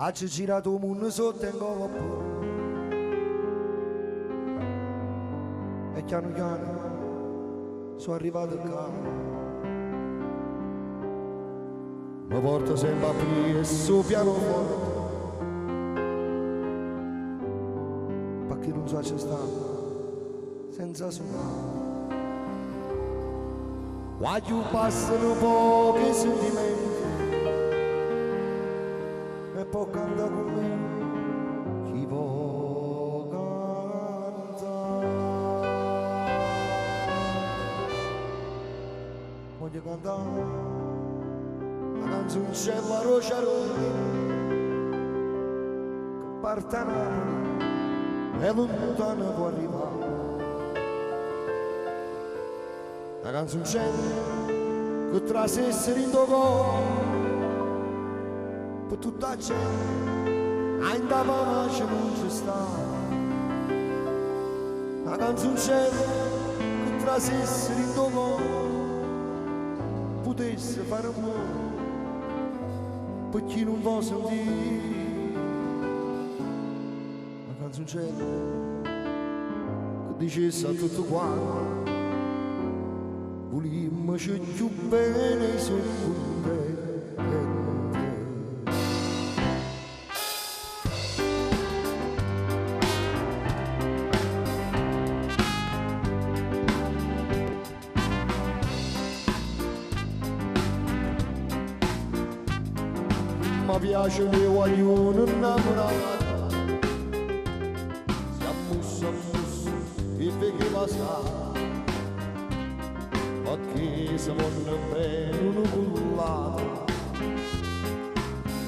ha girato il mondo sotto in corpo e piano piano sono arrivato qua. Mi porta sempre a aprire sul pianoforte perché non so ci sta senza suonare. Quando passano pochi sentimenti e poi canta con me chi può cantare. Voglio cantare la canzone c'è la Rociaroni che parte a Napoli e lontano può arrivare. La canzone c'è che trasesse in tuo cuore per tutta la gente ainda pace non ci sta. La canzone c'è che trasesse in tuo cuore potesse fare amore per chi non può sentire. La canzone c'è che dicesse a tutto quanto volimmoci più bene su contenti. Mi piace che vogliono innamorare, si ammussa e vede passare. Perché se vanno bene una cullata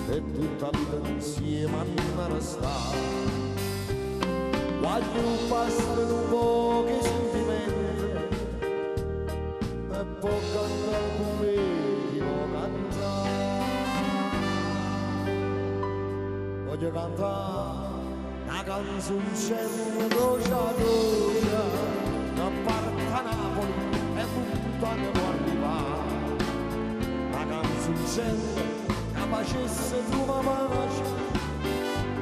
e tutta la vita insieme a restare. Quando passano pochi sentimenti e poi cantare con me chi può cantare. Voglio cantare la canzone c'è una croce a croce che parte a Napoli e lontano può arrivare. La canzone c'è che facesse tua pace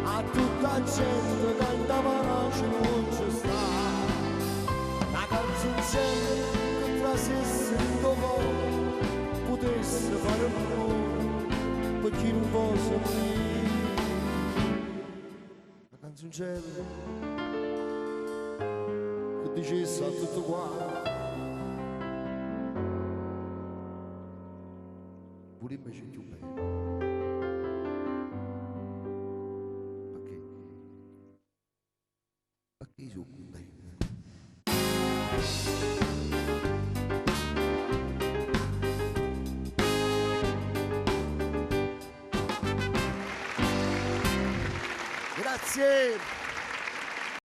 a tutta la gente che in pace non ci sta. La canzone c'è che trasesse in tuo cuore potesse fare amore per chi non può sentire. La canzone c'è che dicesse a tutto quanto pure invece più bene. Perché sono contento. Grazie.